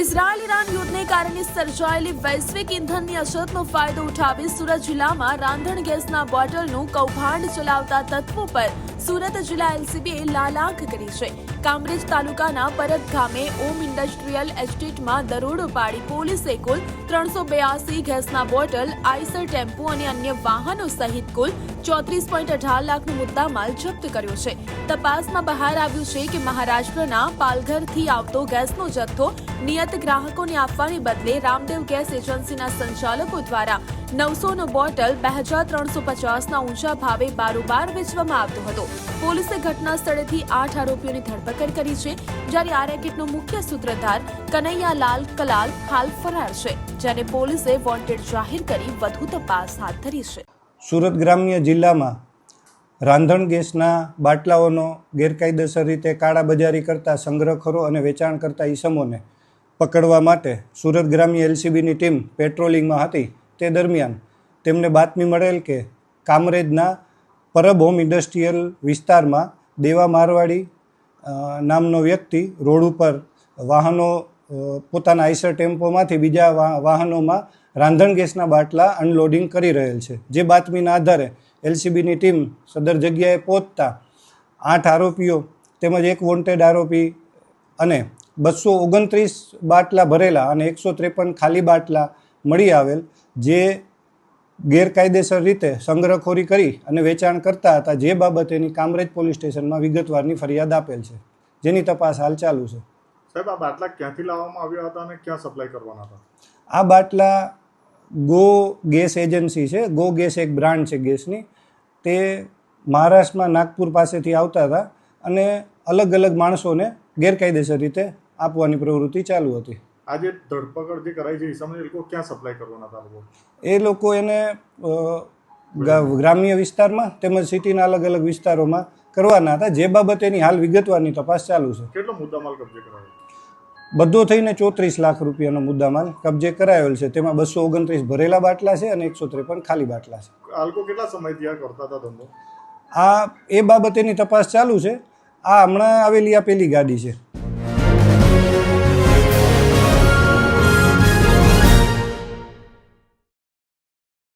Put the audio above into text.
Israel Iran યુદ્ધને કારણે સર્જાયેલી વૈશ્વિક ઇંધણની અછતનો ફાયદો ઉઠાવી સુરત જિલ્લામાં રાંધણ ગેસના બોટલનું કૌભાંડ ચલાવતા તત્વો પર સુરત જિલ્લા એલસીબીએ લાલાંક કરી છે। કામરેજ તાલુકાના પરત ગામે ઓમ ઇન્ડસ્ટ્રીયલ એસ્ટેટમાં દરોડો પાડી પોલીસે કુલ 382 ગેસના બોટલ, આઈસર ટેમ્પો અને અન્ય વાહનો સહિત કુલ 34.18 લાખનો મુદ્દામાલ જપ્ત કર્યો છે। તપાસમાં બહાર આવ્યું છે કે મહારાષ્ટ્રના પાલઘરથી આવતો ગેસનો જથ્થો નિયત ગ્રાહકોને આપવાને બદલે રામદેવ ગેસ એજન્સીના સંચાલકો દ્વારા 900નો બોટલ 2350ના ઊંચા ભાવે બારોબાર વેચવામાં આવતો હતો। પોલીસે ઘટના સ્થળેથી 8 આરોપીઓની ધરપકડ કરી છે, જ્યારે આ રેકેટનો મુખ્ય સૂત્રધાર કનૈયાલાલ કલાલ હાલ ફરાર છે, જેને પોલીસે વોન્ટેડ જાહેર કરી વધુ તપાસ હાથ ધરી છે। સુરત ગ્રામ્ય જિલ્લામાં રાંધણ ગેસના બાટલાઓનો ગેરકાયદેસર રીતે કાળાબજારી કરતા સંગ્રહખોરો અને વેચાણ કરતા ઈસમોને પકડવા માટે સુરત ગ્રામ્ય એલસીબીની ટીમ પેટ્રોલિંગમાં હતી। તે દરમિયાન તેમને બાતમી મળેલ કે કામરેજના પરબ હોમ ઇન્ડસ્ટ્રીયલ વિસ્તારમાં દેવા મારવાડી નામનો વ્યક્તિ રોડ ઉપર વાહનો પોતાના આઈસર ટેમ્પોમાંથી બીજા વાહનોમાં રાંધણ ગેસના બાટલા અનલોડિંગ કરી રહેલ છે। જે બાતમીના આધારે એલસીબીની ટીમ સદર જગ્યાએ પહોંચતા 8 આરોપીઓ તેમજ એક વોન્ટેડ આરોપી અને 229 બાટલા ભરેલા અને 153 ખાલી બાટલા મળી આવેલ, જે ગેરકાયદેસર રીતે સંગ્રહખોરી કરી અને વેચાણ કરતા હતા, જે બાબતેની કામરેજ પોલીસ સ્ટેશનમાં વિગતવારની ફરિયાદ આપેલ છે, જેની તપાસ હાલ ચાલુ છે। સાહેબ, આ બાટલા ક્યાંથી લાવવામાં આવ્યા હતા અને ક્યાં સપ્લાય કરવાના હતા? આ બાટલા ગો ગેસ એજન્સી છે, ગો ગેસ એક બ્રાન્ડ છે ગેસની, તે મહારાષ્ટ્રમાં નાગપુર પાસેથી આવતા હતા અને અલગ અલગ માણસોને ગેરકાયદેસર રીતે આપવાની પ્રવૃત્તિ ચાલુ હતી। આજે ધરપકડ જે કરાઈ છે એ લોકો ક્યાં સપ્લાય કરવાના હતા? એ લોકો એને ગ્રામ્ય વિસ્તારમાં તેમજ સિટીના અલગ અલગ વિસ્તારોમાં કરવાના હતા, જે બાબતેની હાલ વિગતવારની તપાસ ચાલુ છે। કેટલો મુદ્દામાલ કબજે કરાયો? બધો થઈને 34 લાખ રૂપિયાનો મુદ્દામાલ કબજે કરાયેલ છે। તેમાં 229 ભરેલા બાટલા છે અને 153 ખાલી બાટલા છે। આ લોકો કેટલા સમયથી આ કરતા હતા ધંધો? એ બાબતેની તપાસ ચાલુ છે। આ હમણાં આવેલી આ પહેલી ગાડી છે।